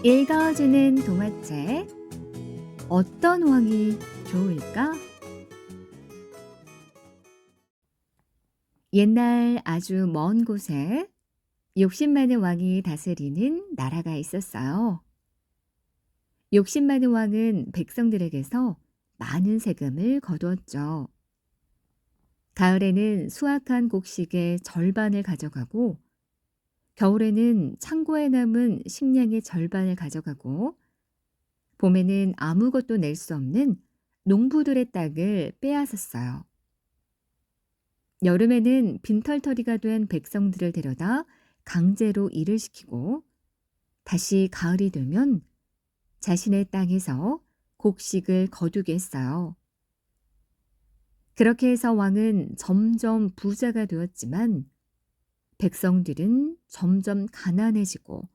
읽어주는 동화책. 어떤 왕이 좋을까? 옛날 아주 먼 곳에 욕심 많은 왕이 다스리는 나라가 있었어요. 욕심 많은 왕은 백성들에게서 많은 세금을 거두었죠. 가을에는 수확한 곡식의 절반을 가져가고, 겨울에는 창고에 남은 식량의 절반을 가져가고, 봄에는 아무것도 낼 수 없는 농부들의 땅을 빼앗았어요. 여름에는 빈털터리가 된 백성들을 데려다 강제로 일을 시키고, 다시 가을이 되면 자신의 땅에서 곡식을 거두게 했어요. 그렇게 해서 왕은 점점 부자가 되었지만 백성들은 점점 가난해지고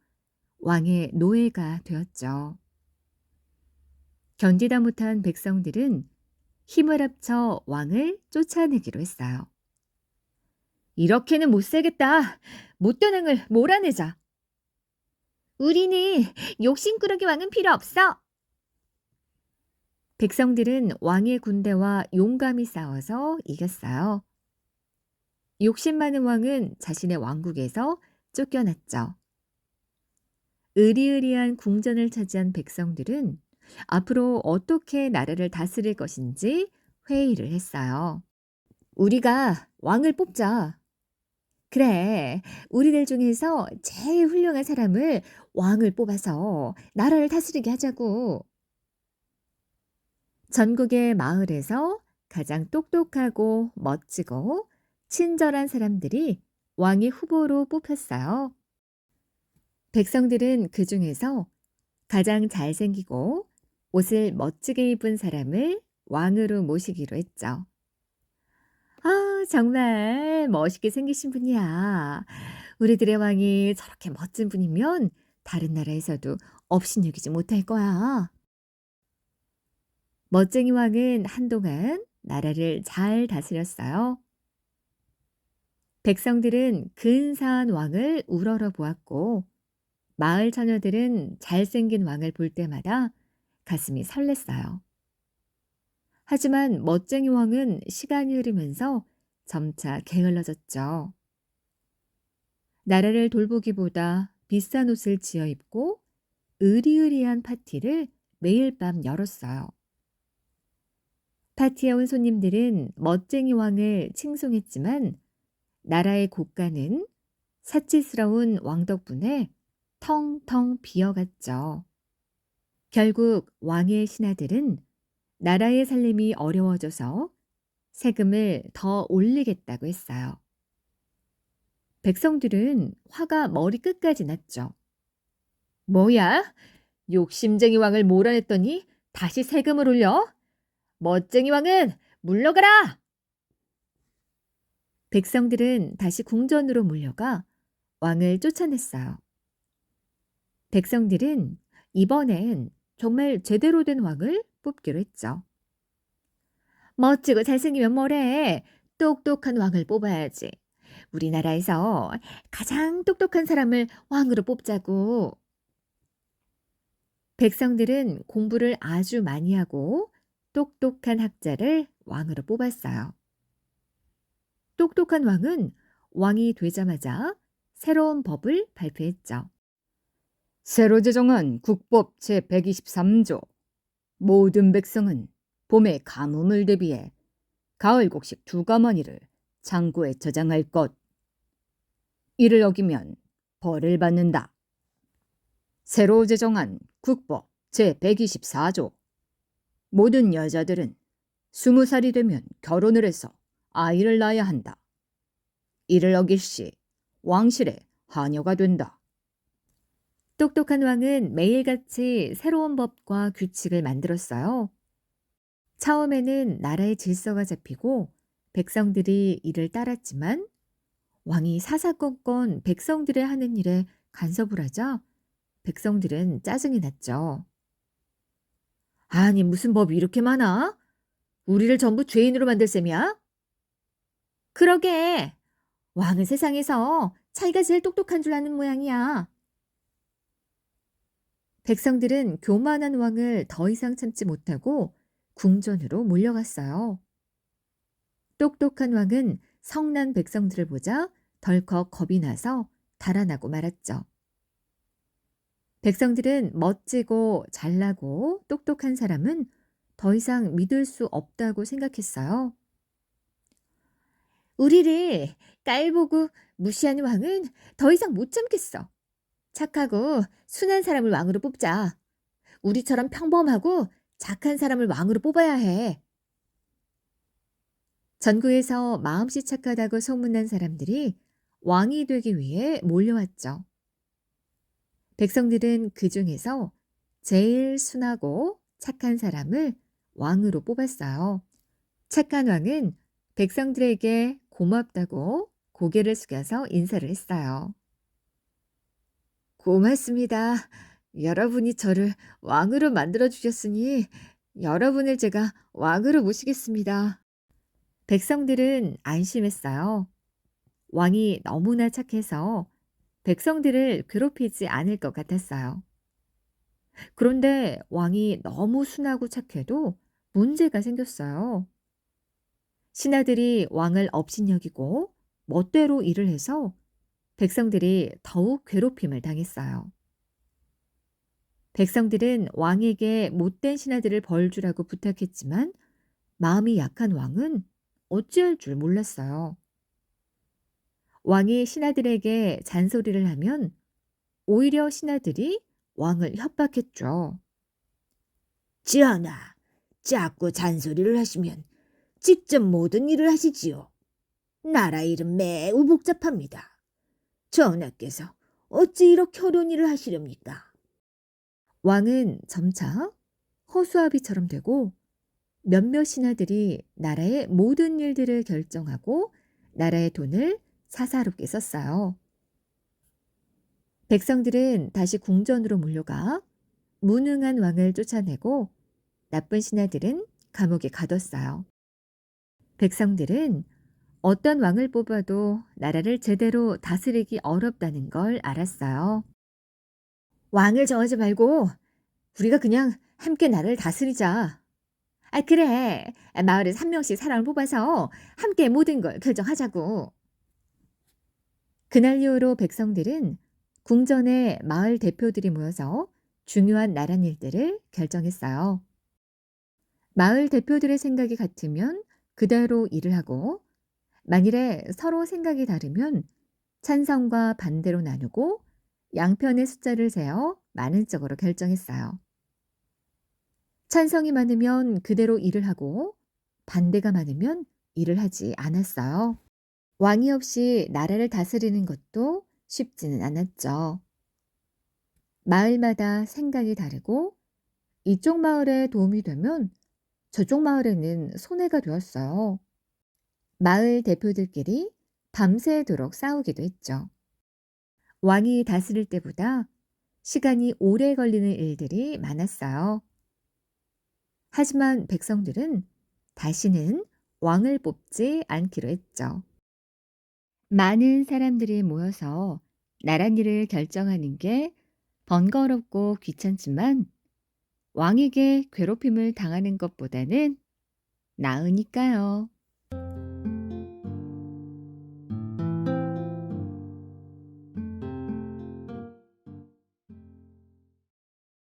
왕의 노예가 되었죠. 견디다 못한 백성들은 힘을 합쳐 왕을 쫓아내기로 했어요. 이렇게는 못 살겠다. 못된 왕을 몰아내자. 우리는 욕심꾸러기 왕은 필요 없어. 백성들은 왕의 군대와 용감히 싸워서 이겼어요. 욕심 많은 왕은 자신의 왕국에서 쫓겨났죠. 의리의리한 궁전을 차지한 백성들은 앞으로 어떻게 나라를 다스릴 것인지 회의를 했어요. 우리가 왕을 뽑자. 그래, 우리들 중에서 제일 훌륭한 사람을 왕을 뽑아서 나라를 다스리게 하자고. 전국의 마을에서 가장 똑똑하고 멋지고 친절한 사람들이 왕의 후보로 뽑혔어요. 백성들은 그 중에서 가장 잘생기고 옷을 멋지게 입은 사람을 왕으로 모시기로 했죠. 아, 정말 멋있게 생기신 분이야. 우리들의 왕이 저렇게 멋진 분이면 다른 나라에서도 업신여기지 못할 거야. 멋쟁이 왕은 한동안 나라를 잘 다스렸어요. 백성들은 근사한 왕을 우러러 보았고, 마을 처녀들은 잘생긴 왕을 볼 때마다 가슴이 설렜어요. 하지만 멋쟁이 왕은 시간이 흐르면서 점차 게을러졌죠. 나라를 돌보기보다 비싼 옷을 지어 입고 의리의리한 파티를 매일 밤 열었어요. 파티에 온 손님들은 멋쟁이 왕을 칭송했지만 나라의 고가는 사치스러운 왕 덕분에 텅텅 비어갔죠. 결국 왕의 신하들은 나라의 살림이 어려워져서 세금을 더 올리겠다고 했어요. 백성들은 화가 머리끝까지 났죠. 뭐야? 욕심쟁이 왕을 몰아냈더니 다시 세금을 올려? 멋쟁이 왕은 물러가라! 백성들은 다시 궁전으로 몰려가 왕을 쫓아냈어요. 백성들은 이번엔 정말 제대로 된 왕을 뽑기로 했죠. 멋지고 잘생기면 뭐래? 똑똑한 왕을 뽑아야지. 우리나라에서 가장 똑똑한 사람을 왕으로 뽑자고. 백성들은 공부를 아주 많이 하고 똑똑한 학자를 왕으로 뽑았어요. 똑똑한 왕은 왕이 되자마자 새로운 법을 발표했죠. 새로 제정한 국법 제123조. 모든 백성은 봄의 가뭄을 대비해 가을 곡식 2가마니를 창고에 저장할 것. 이를 어기면 벌을 받는다. 새로 제정한 국법 제124조. 모든 여자들은 20살이 되면 결혼을 해서 아이를 낳아야 한다. 이를 어길 시 왕실의 하녀가 된다. 똑똑한 왕은 매일같이 새로운 법과 규칙을 만들었어요. 처음에는 나라의 질서가 잡히고 백성들이 이를 따랐지만 왕이 사사건건 백성들의 하는 일에 간섭을 하자 백성들은 짜증이 났죠. 아니, 무슨 법이 이렇게 많아? 우리를 전부 죄인으로 만들 셈이야? 그러게. 왕은 세상에서 자기가 제일 똑똑한 줄 아는 모양이야. 백성들은 교만한 왕을 더 이상 참지 못하고 궁전으로 몰려갔어요. 똑똑한 왕은 성난 백성들을 보자 덜컥 겁이 나서 달아나고 말았죠. 백성들은 멋지고 잘나고 똑똑한 사람은 더 이상 믿을 수 없다고 생각했어요. 우리를 깔보고 무시하는 왕은 더 이상 못 참겠어. 착하고 순한 사람을 왕으로 뽑자. 우리처럼 평범하고 착한 사람을 왕으로 뽑아야 해. 전국에서 마음씨 착하다고 소문난 사람들이 왕이 되기 위해 몰려왔죠. 백성들은 그 중에서 제일 순하고 착한 사람을 왕으로 뽑았어요. 착한 왕은 백성들에게 고맙다고 고개를 숙여서 인사를 했어요. 고맙습니다. 여러분이 저를 왕으로 만들어 주셨으니 여러분을 제가 왕으로 모시겠습니다. 백성들은 안심했어요. 왕이 너무나 착해서 백성들을 괴롭히지 않을 것 같았어요. 그런데 왕이 너무 순하고 착해도 문제가 생겼어요. 신하들이 왕을 업신여기고 멋대로 일을 해서 백성들이 더욱 괴롭힘을 당했어요. 백성들은 왕에게 못된 신하들을 벌 주라고 부탁했지만 마음이 약한 왕은 어찌할 줄 몰랐어요. 왕이 신하들에게 잔소리를 하면 오히려 신하들이 왕을 협박했죠. 전하, 자꾸 잔소리를 하시면 직접 모든 일을 하시지요. 나라 일은 매우 복잡합니다. 전하께서 어찌 이렇게 어려운 일을 하시렵니까? 왕은 점차 허수아비처럼 되고 몇몇 신하들이 나라의 모든 일들을 결정하고 나라의 돈을 사사롭게 썼어요. 백성들은 다시 궁전으로 몰려가 무능한 왕을 쫓아내고 나쁜 신하들은 감옥에 가뒀어요. 백성들은 어떤 왕을 뽑아도 나라를 제대로 다스리기 어렵다는 걸 알았어요. 왕을 정하지 말고 우리가 그냥 함께 나라를 다스리자. 아, 그래. 마을에서 한 명씩 사람을 뽑아서 함께 모든 걸 결정하자고. 그날 이후로 백성들은 궁전에 마을 대표들이 모여서 중요한 나라 일들을 결정했어요. 마을 대표들의 생각이 같으면 그대로 일을 하고 만일에 서로 생각이 다르면 찬성과 반대로 나누고 양편의 숫자를 세어 많은 쪽으로 결정했어요. 찬성이 많으면 그대로 일을 하고 반대가 많으면 일을 하지 않았어요. 왕이 없이 나라를 다스리는 것도 쉽지는 않았죠. 마을마다 생각이 다르고 이쪽 마을에 도움이 되면 저쪽 마을에는 손해가 되었어요. 마을 대표들끼리 밤새도록 싸우기도 했죠. 왕이 다스릴 때보다 시간이 오래 걸리는 일들이 많았어요. 하지만 백성들은 다시는 왕을 뽑지 않기로 했죠. 많은 사람들이 모여서 나랏일을 결정하는 게 번거롭고 귀찮지만 왕에게 괴롭힘을 당하는 것보다는 나으니까요.